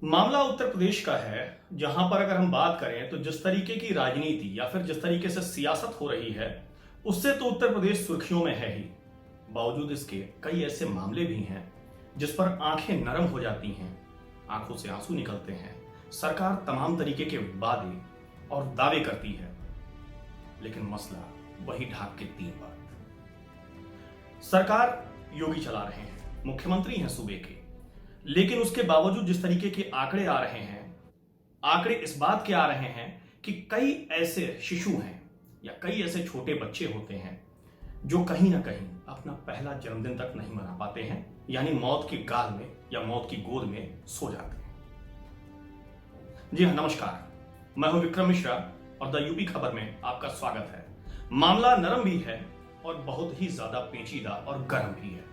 मामला उत्तर प्रदेश का है, जहां पर अगर हम बात करें तो जिस तरीके की राजनीति या फिर जिस तरीके से सियासत हो रही है, उससे तो उत्तर प्रदेश सुर्खियों में है ही। बावजूद इसके कई ऐसे मामले भी हैं जिस पर आंखें नरम हो जाती हैं, आंखों से आंसू निकलते हैं। सरकार तमाम तरीके के वादे और दावे करती है, लेकिन मसला वही ढाक के तीन बात। सरकार योगी चला रहे हैं, मुख्यमंत्री हैं सूबे के, लेकिन उसके बावजूद जिस तरीके के आंकड़े आ रहे हैं, आंकड़े इस बात के आ रहे हैं कि कई ऐसे शिशु हैं या कई ऐसे छोटे बच्चे होते हैं जो कहीं ना कहीं अपना पहला जन्मदिन तक नहीं मना पाते हैं, यानी मौत की गाल में या मौत की गोद में सो जाते हैं। जी हाँ, नमस्कार, मैं हूं विक्रम मिश्रा और द यूपी खबर में आपका स्वागत है। मामला नरम भी है और बहुत ही ज्यादा पेचीदा और गर्म भी है।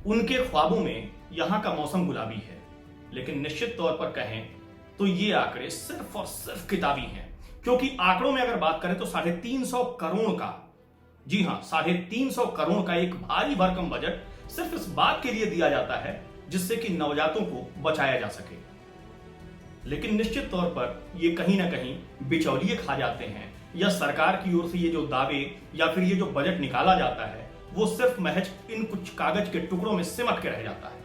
उनके ख्वाबों में यहां का मौसम गुलाबी है, लेकिन निश्चित तौर पर कहें तो ये आंकड़े सिर्फ और सिर्फ किताबी हैं, क्योंकि आंकड़ों में अगर बात करें तो 350 करोड़ का, जी हां, 350 करोड़ का एक भारी भरकम बजट सिर्फ इस बात के लिए दिया जाता है जिससे कि नवजातों को बचाया जा सके। लेकिन निश्चित तौर पर ये कहीं ना कहीं बिचौलिए खा जाते हैं, या सरकार की ओर से ये जो दावे या फिर ये जो बजट निकाला जाता है वो सिर्फ महज इन कुछ कागज के टुकड़ों में सिमट के रह जाता है।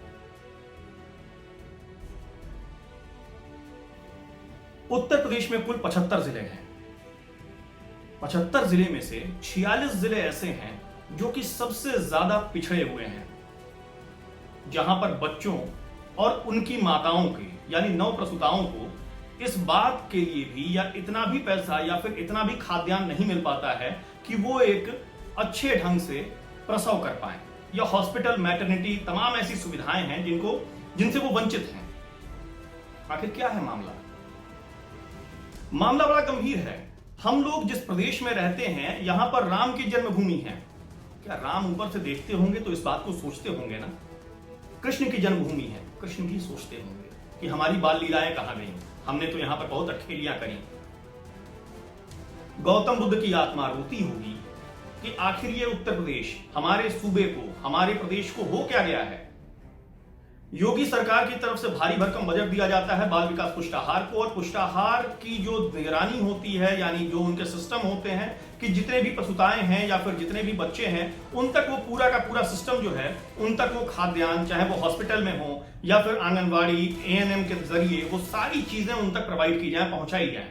उत्तर प्रदेश में कुल 75 जिले हैं। 75 जिले में से 46 जिले ऐसे हैं जो कि सबसे ज्यादा पिछड़े हुए हैं, जहां पर बच्चों और उनकी माताओं के यानी नवप्रसूताओं को इस बात के लिए भी या इतना भी पैसा या फिर इतना भी खाद्यान्न नहीं मिल पाता है कि वो एक अच्छे ढंग से प्रसव कर पाए, या हॉस्पिटल, मैटरनिटी, तमाम ऐसी सुविधाएं हैं जिनसे वो वंचित हैं। आखिर क्या है मामला? मामला बड़ा गंभीर है। हम लोग जिस प्रदेश में रहते हैं, यहां पर राम की जन्मभूमि है। क्या राम ऊपर से देखते होंगे तो इस बात को सोचते होंगे ना? कृष्ण की जन्मभूमि है, कृष्ण भी सोचते होंगे कि हमारी बाल लीलाएं कहां गई, हमने तो यहां पर बहुत अठखेलियां करी। गौतम बुद्ध की आत्मा रोती होगी कि आखिर ये उत्तर प्रदेश, हमारे सूबे को, हमारे प्रदेश को हो क्या गया है। योगी सरकार की तरफ से भारी भरकम बजट दिया जाता है बाल विकास पुष्टाहार को, और पुष्टाहार की जो निगरानी होती है, यानी जो उनके सिस्टम होते हैं कि जितने भी प्रसूताएं हैं या फिर जितने भी बच्चे हैं उन तक वो पूरा का पूरा सिस्टम जो है, उन तक वो खाद्यान्न, चाहे वो हॉस्पिटल में हो या फिर आंगनबाड़ी, एएनएम के जरिए वो सारी चीजें उन तक प्रोवाइड की जाए, पहुंचाई जाए।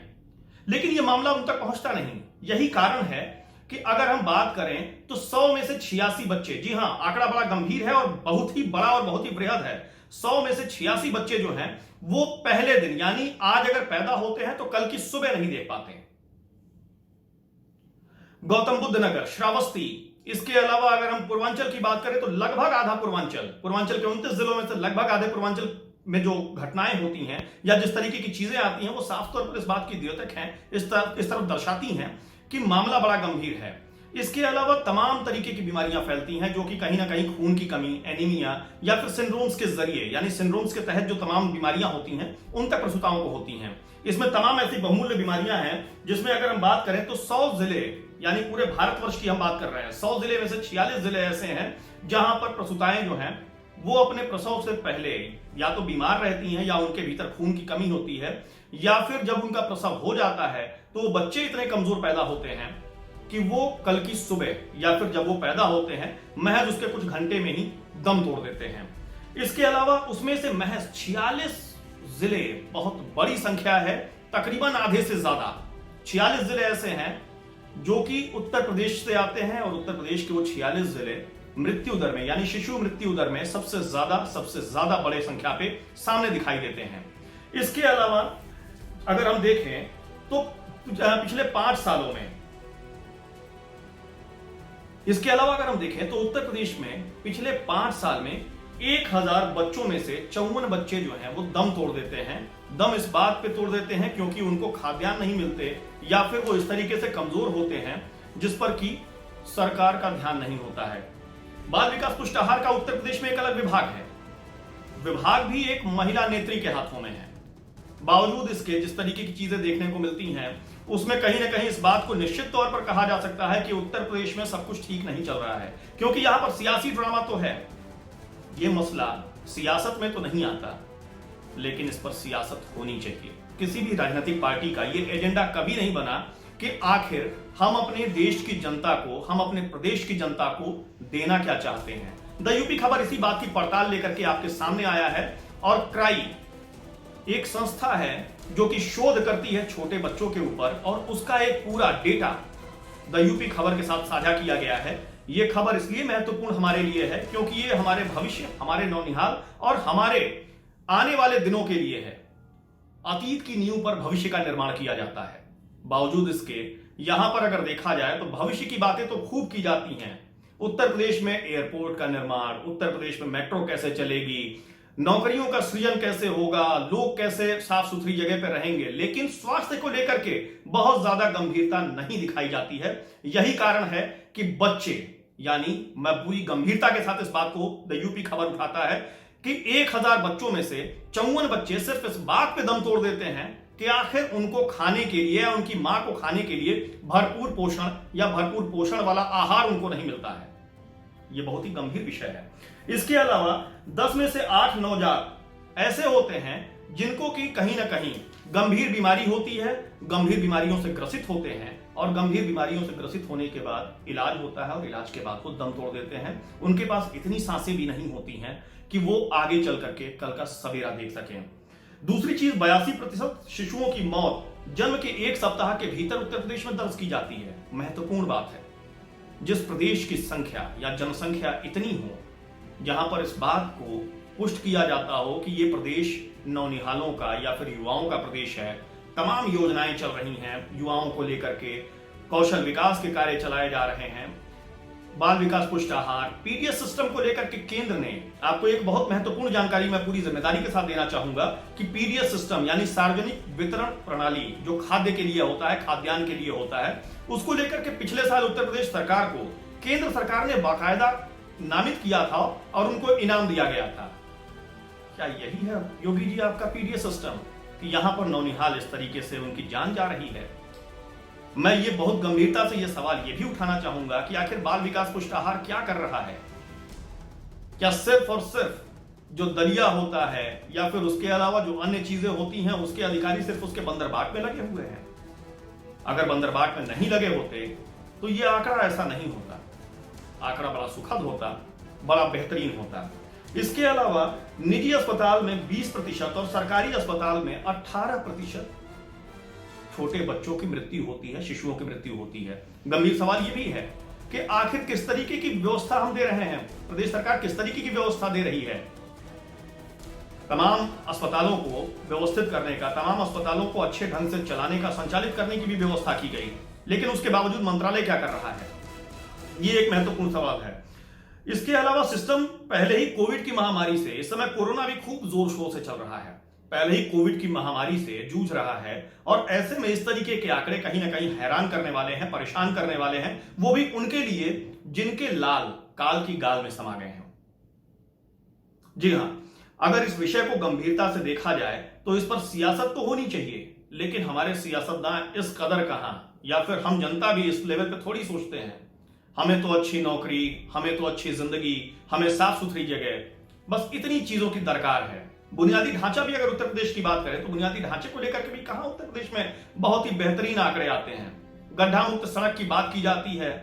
लेकिन ये मामला उन तक पहुंचता नहीं। यही कारण है कि अगर हम बात करें तो 100 में से 86 बच्चे, जी हां, आंकड़ा बड़ा गंभीर है और बहुत ही बड़ा और बहुत ही बृहद है। 100 में से 86 बच्चे जो हैं वो पहले दिन, यानी आज अगर पैदा होते हैं तो कल की सुबह नहीं देख पाते हैं। गौतम बुद्ध नगर, श्रावस्ती, इसके अलावा अगर हम पूर्वांचल की बात करें तो लगभग आधा पूर्वांचल के 29 जिलों में से लगभग आधे पूर्वांचल में जो घटनाएं होती हैं या जिस तरीके की चीजें आती हैं वो साफ तौर पर इस बात की द्योतक हैं, इस तरफ दर्शाती हैं कि मामला बड़ा गंभीर है। इसके अलावा तमाम तरीके की बीमारियां फैलती हैं जो कि कहीं ना कहीं खून की कमी, एनीमिया या फिर सिंड्रोम्स के जरिए, यानी सिंड्रोम्स के तहत जो तमाम बीमारियां होती हैं उन तक प्रसूताओं को होती हैं। इसमें तमाम ऐसी बहुमूल्य बीमारियां हैं जिसमें अगर हम बात करें तो 100 जिले, यानी पूरे भारतवर्ष की हम बात कर रहे हैं, 100 जिले में से 46 जिले ऐसे हैं जहां पर प्रसूताएं जो हैं वो अपने प्रसव से पहले या तो बीमार रहती हैं या उनके भीतर खून की कमी होती है, या फिर जब उनका प्रसव हो जाता है तो वो बच्चे इतने कमजोर पैदा होते हैं कि वो कल की सुबह या फिर जब वो पैदा होते हैं महज उसके कुछ घंटे में ही दम तोड़ देते हैं। इसके अलावा उसमें से महज 46 जिले, बहुत बड़ी संख्या है, तकरीबन आधे से ज्यादा 46 जिले ऐसे हैं जो कि उत्तर प्रदेश से आते हैं, और उत्तर प्रदेश के वो 46 जिले मृत्यु दर में, यानी शिशु मृत्यु दर में सबसे ज्यादा बड़े संख्या पे सामने दिखाई देते हैं। इसके अलावा अगर हम देखें तो पिछले 5 सालों में, इसके अलावा अगर हम देखें तो उत्तर प्रदेश में पिछले 5 साल में 1000 बच्चों में से 54 बच्चे जो हैं वो दम तोड़ देते हैं। दम इस बात पे तोड़ देते हैं क्योंकि उनको खाद्यान्न नहीं मिलते, या फिर वो इस तरीके से कमजोर होते हैं जिस पर कि सरकार का ध्यान नहीं होता है। बाल विकास पुष्टाहार का उत्तर प्रदेश में एक अलग विभाग है। विभाग भी एक महिला नेत्री के हाथों में है। बावजूद इसके जिस तरीके की चीजें देखने को मिलती हैं उसमें कहीं ना कहीं इस बात को निश्चित तौर पर कहा जा सकता है कि उत्तर प्रदेश में सब कुछ ठीक नहीं चल रहा है, क्योंकि यहां पर सियासी ड्रामा तो है। यह मसला सियासत में तो नहीं आता, लेकिन इस पर सियासत होनी चाहिए। किसी भी राजनीतिक पार्टी का ये एजेंडा कभी नहीं बना कि आखिर हम अपने देश की जनता को, हम अपने प्रदेश की जनता को देना क्या चाहते हैं। द यूपी खबर इसी बात की पड़ताल लेकर के आपके सामने आया है। और क्राई एक संस्था है जो कि शोध करती है छोटे बच्चों के ऊपर, और उसका एक पूरा डेटा द यूपी खबर के साथ साझा किया गया है। यह खबर इसलिए महत्वपूर्ण हमारे लिए है क्योंकि ये हमारे भविष्य, हमारे नौनिहाल और हमारे आने वाले दिनों के लिए है। अतीत की नींव पर भविष्य का निर्माण किया जाता है। बावजूद इसके यहां पर अगर देखा जाए तो भविष्य की बातें तो खूब की जाती हैं। उत्तर प्रदेश में एयरपोर्ट का निर्माण, उत्तर प्रदेश में मेट्रो कैसे चलेगी, नौकरियों का सृजन कैसे होगा, लोग कैसे साफ सुथरी जगह पर रहेंगे, लेकिन स्वास्थ्य को लेकर के बहुत ज्यादा गंभीरता नहीं दिखाई जाती है। यही कारण है कि बच्चे, यानी मैं पूरी गंभीरता के साथ इस बात को द यूपी खबर उठाता है कि 1000 बच्चों में से 54 बच्चे सिर्फ इस बात पे दम तोड़ देते हैं कि आखिर उनको खाने के लिए या उनकी मां को खाने के लिए भरपूर पोषण या भरपूर पोषण वाला आहार उनको नहीं मिलता है। यह बहुत ही गंभीर विषय है। इसके अलावा 10 में से 8 नवजात ऐसे होते हैं जिनको कि कहीं ना कहीं गंभीर बीमारी होती है, गंभीर बीमारियों से ग्रसित होते हैं, और गंभीर बीमारियों से ग्रसित होने के बाद इलाज होता है और इलाज के बाद वो दम तोड़ देते हैं। उनके पास इतनी सांसें भी नहीं होती हैं कि वो आगे चल करके कल का सवेरा देख सकें। दूसरी चीज, 82% शिशुओं की मौत जन्म के 1 सप्ताह के भीतर उत्तर प्रदेश में दर्ज की जाती है। महत्वपूर्ण बात है, जिस प्रदेश की संख्या या जनसंख्या इतनी हो, जहां पर इस बात को पुष्ट किया जाता हो कि यह प्रदेश नौनिहालों का या फिर युवाओं का प्रदेश है, तमाम योजनाएं चल रही हैं युवाओं को लेकर के, कौशल विकास के कार्य चलाए जा रहे हैं, बाल विकास पुष्टाहार, पीडीएस सिस्टम को लेकर के केंद्र ने, आपको एक बहुत महत्वपूर्ण जानकारी मैं पूरी जिम्मेदारी के साथ देना चाहूंगा कि पीडीएस सिस्टम यानी सार्वजनिक वितरण प्रणाली, जो खाद्य के लिए होता है, खाद्यान्न के लिए होता है, उसको लेकर के पिछले साल उत्तर प्रदेश सरकार को केंद्र सरकार ने बाकायदा नामित किया था और उनको इनाम दिया गया था। क्या यही है योगी जी आपका पीडीएस सिस्टम कि यहां पर नौनिहाल इस तरीके से उनकी जान जा रही है? मैं ये बहुत गंभीरता से ये सवाल ये भी उठाना चाहूंगा कि आखिर बाल विकास पुष्टाहार क्या कर रहा है? क्या सिर्फ और सिर्फ जो दलिया होता है या फिर उसके अलावा जो अन्य चीजें होती हैं उसके अधिकारी सिर्फ उसके बंदरबाट में लगे हुए हैं? अगर बंदरबाट में नहीं लगे होते तो ये आंकड़ा ऐसा नहीं होता। आंकड़ा बड़ा सुखद होता, बड़ा बेहतरीन होता। इसके अलावा निजी अस्पताल में 20% और सरकारी अस्पताल में 18% छोटे बच्चों की मृत्यु होती है, शिशुओं की मृत्यु होती है। गंभीर सवाल यह भी है कि आखिर किस तरीके की व्यवस्था हम दे रहे हैं, प्रदेश सरकार किस तरीके की व्यवस्था दे रही है तमाम अस्पतालों को व्यवस्थित करने का, तमाम अस्पतालों को अच्छे ढंग से चलाने का, संचालित करने की भी व्यवस्था की गई, लेकिन उसके बावजूद मंत्रालय क्या कर रहा है? ये एक महत्वपूर्ण सवाल है। इसके अलावा सिस्टम पहले ही कोविड की महामारी से, इस समय कोरोना भी खूब जोर शोर से चल रहा है, पहले ही कोविड की महामारी से जूझ रहा है, और ऐसे में इस तरीके के आंकड़े कहीं ना कहीं हैरान करने वाले हैं, परेशान करने वाले हैं, वो भी उनके लिए जिनके लाल काल की गाल में समा गए हैं। जी हां, अगर इस विषय को गंभीरता से देखा जाए तो इस पर सियासत तो होनी चाहिए, लेकिन हमारे सियासतदान इस कदर कहां, या फिर हम जनता भी इस लेवल पे थोड़ी सोचते हैं। हमें तो अच्छी नौकरी, हमें तो अच्छी जिंदगी, हमें साफ सुथरी जगह, बस इतनी चीजों की दरकार है। बुनियादी ढांचा भी अगर उत्तर प्रदेश की बात करें तो बुनियादी ढांचे को लेकर के भी कहां उत्तर प्रदेश में बहुत ही बेहतरीन आंकड़े आते हैं। गड्ढा मुक्त सड़क की बात की जाती है,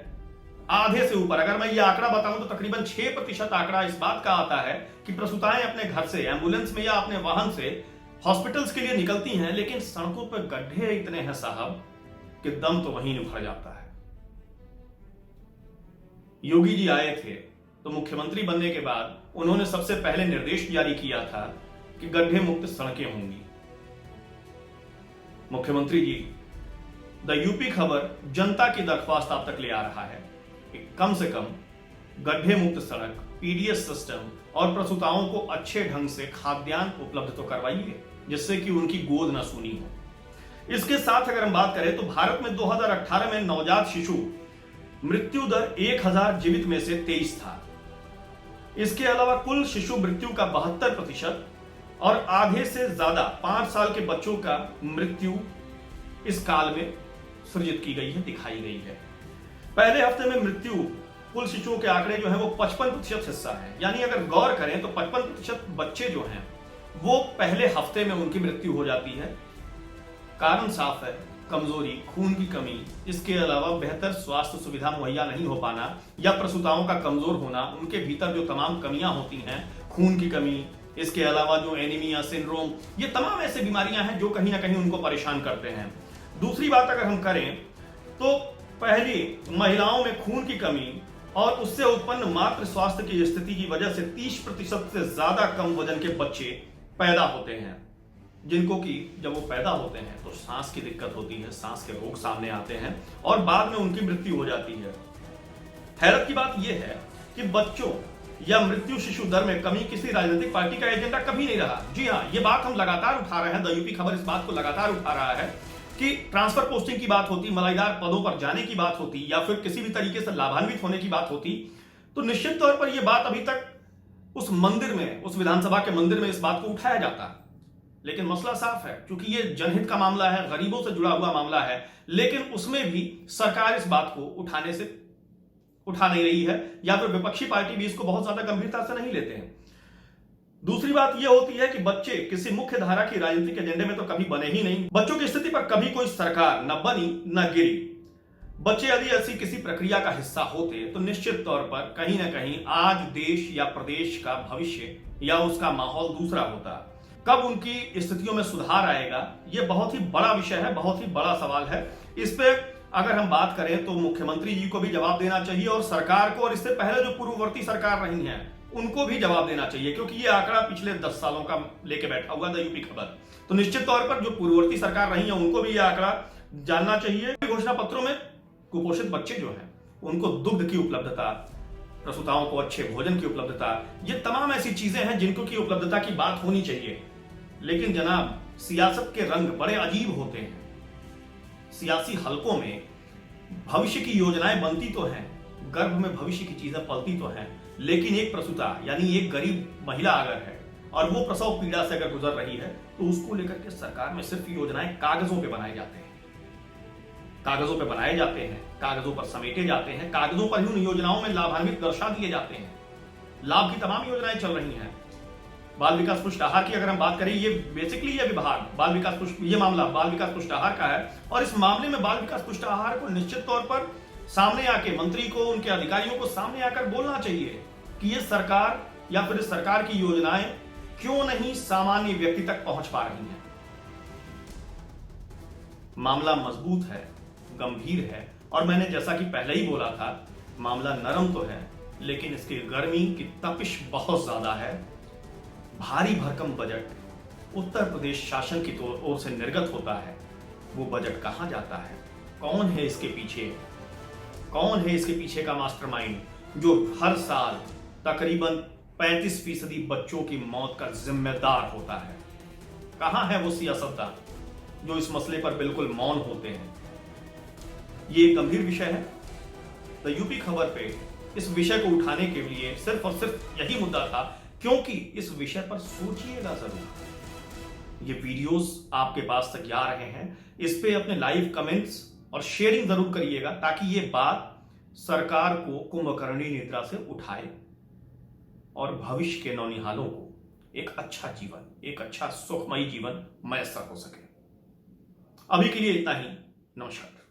आधे से ऊपर, अगर मैं ये आंकड़ा बताऊं तो तकरीबन 6% आंकड़ा इस बात का आता है कि प्रसूताएं अपने घर से एम्बुलेंस में या अपने वाहन से हॉस्पिटल्स के लिए निकलती हैं, लेकिन सड़कों पर गड्ढे इतने हैं साहब कि दम तो वहीं उखड़ जाता है। योगी जी आए थे तो मुख्यमंत्री बनने के बाद उन्होंने सबसे पहले निर्देश जारी किया था कि गड्ढे मुक्त सड़कें होंगी। मुख्यमंत्री जी, द यूपी खबर जनता की दरख्वास्त आप तक ले आ रहा है कि कम से कम गड्ढे मुक्त सड़क, पीडीएस सिस्टम और प्रसूताओं को अच्छे ढंग से खाद्यान्न उपलब्ध तो करवाइए, जिससे कि उनकी गोद न सूनी हो। इसके साथ अगर हम बात करें तो भारत में 2018 में नवजात शिशु मृत्यु दर 1000 जीवित में से 23 था। इसके अलावा कुल शिशु मृत्यु का 72% और आधे से ज्यादा 5 साल के बच्चों का मृत्यु इस काल में सृजित की गई है, दिखाई गई है। पहले हफ्ते में मृत्यु कुल शिशुओं के आंकड़े जो है वो 55% हिस्सा है, यानी अगर गौर करें तो 55% बच्चे जो हैं वो पहले हफ्ते में उनकी मृत्यु हो जाती है। कारण साफ है, कमजोरी, खून की कमी, इसके अलावा बेहतर स्वास्थ्य सुविधा मुहैया नहीं हो पाना या प्रसूताओं का कमजोर होना, उनके भीतर जो तमाम कमियां होती हैं, खून की कमी, इसके अलावा जो एनीमिया सिंड्रोम, ये तमाम ऐसी बीमारियां हैं जो कहीं ना कहीं उनको परेशान करते हैं। दूसरी बात अगर हम करें तो पहली, महिलाओं में खून की कमी और उससे उत्पन्न मातृ स्वास्थ्य की स्थिति की वजह से 30% से ज्यादा कम वजन के बच्चे पैदा होते हैं, जिनको कि जब वो पैदा होते हैं तो सांस की दिक्कत होती है, सांस के रोग सामने आते हैं और बाद में उनकी मृत्यु हो जाती है। हैरत की बात यह है कि बच्चों या मृत्यु शिशु दर में कमी किसी राजनीतिक पार्टी का एजेंडा कभी नहीं रहा। जी हाँ, ये बात हम लगातार उठा रहे हैं, द यूपी खबर इस बात को लगातार उठा रहा है कि ट्रांसफर पोस्टिंग की बात होती, मलाईदार पदों पर जाने की बात होती या फिर किसी भी तरीके से लाभान्वित होने की बात होती, तो निश्चित तौर पर यह बात अभी तक उस मंदिर में, उस विधानसभा के मंदिर में इस बात को उठाया जाता। लेकिन मसला साफ है, क्योंकि ये जनहित का मामला है, गरीबों से जुड़ा हुआ मामला है, लेकिन उसमें भी सरकार इस बात को उठा नहीं रही है या फिर विपक्षी पार्टी भी इसको बहुत ज्यादा गंभीरता से नहीं लेते हैं। दूसरी बात यह होती है कि बच्चे किसी मुख्य धारा की राजनीतिक एजेंडे में तो कभी बने ही नहीं। बच्चों की स्थिति पर कभी कोई सरकार न बनी न गिरी। बच्चे यदि ऐसी किसी प्रक्रिया का हिस्सा होते तो निश्चित तौर पर कहीं ना कहीं आज देश या प्रदेश का भविष्य या उसका माहौल दूसरा होता। कब उनकी स्थितियों में सुधार आएगा, यह बहुत ही बड़ा विषय है, बहुत ही बड़ा सवाल है। इस पे अगर हम बात करें तो मुख्यमंत्री जी को भी जवाब देना चाहिए और सरकार को, और इससे पहले जो पूर्ववर्ती सरकार रही है उनको भी जवाब देना चाहिए, क्योंकि ये आंकड़ा पिछले 10 सालों का लेके बैठा हुआ द यूपी खबर। तो निश्चित तौर पर जो पूर्ववर्ती सरकार रही है उनको भी ये आंकड़ा जानना चाहिए। घोषणा पत्रों में कुपोषित बच्चे जो हैं उनको दुग्ध की उपलब्धता, प्रसूताओं को अच्छे भोजन की उपलब्धता, ये तमाम ऐसी चीजें हैं जिनको की उपलब्धता की बात होनी चाहिए। लेकिन जनाब, सियासत के रंग बड़े अजीब होते हैं। सियासी हलकों में भविष्य की योजनाएं बनती तो हैं, गर्भ में भविष्य की चीजें पलती तो हैं, लेकिन एक प्रसूता यानी एक गरीब महिला अगर है और वो प्रसव पीड़ा से अगर गुजर रही है तो उसको लेकर के सरकार में सिर्फ योजनाएं कागजों पे बनाए जाते हैं, कागजों पे बनाए जाते हैं, कागजों पर समेटे जाते हैं, कागजों पर ही उन योजनाओं में लाभान्वित दर्शा दिए जाते हैं। लाभ की तमाम योजनाएं चल रही हैं। बाल विकास पुष्टाहार की अगर हम बात करें, ये बेसिकली ये विभाग बाल विकास ये मामला बाल विकास पुष्टाहार का है और इस मामले में बाल विकास पुष्टाहार को निश्चित तौर पर सामने आके मंत्री को, उनके अधिकारियों को सामने आकर बोलना चाहिए कि ये सरकार या फिर इस सरकार की योजनाएं क्यों नहीं सामान्य व्यक्ति तक पहुंच पा रही हैं। मामला मजबूत है, गंभीर है और मैंने जैसा कि पहले ही बोला था, मामला नरम तो है लेकिन इसकी गर्मी की तपिश बहुत ज्यादा है। भारी भरकम बजट उत्तर प्रदेश शासन की ओर से निर्गत होता है। वो बजट कहां जाता है, कौन है इसके पीछे, कौन है इसके पीछे का मास्टरमाइंड जो हर साल तकरीबन 35% बच्चों की मौत का जिम्मेदार होता है। कहां है वो सियासतदान जो इस मसले पर बिल्कुल मौन होते हैं। ये एक गंभीर विषय है। द यूपी खबर पे इस विषय को उठाने के लिए सिर्फ और सिर्फ यही मुद्दा था, क्योंकि इस विषय पर सोचिएगा जरूर। ये वीडियोस आपके पास तक जा रहे हैं, इस पे अपने लाइव कमेंट्स और शेयरिंग जरूर करिएगा ताकि ये बात सरकार को कुंभकर्णी निद्रा से उठाए और भविष्य के नौनिहालों को एक अच्छा जीवन, एक अच्छा सुखमयी जीवन मैसर हो सके। अभी के लिए इतना ही। नमस्कार।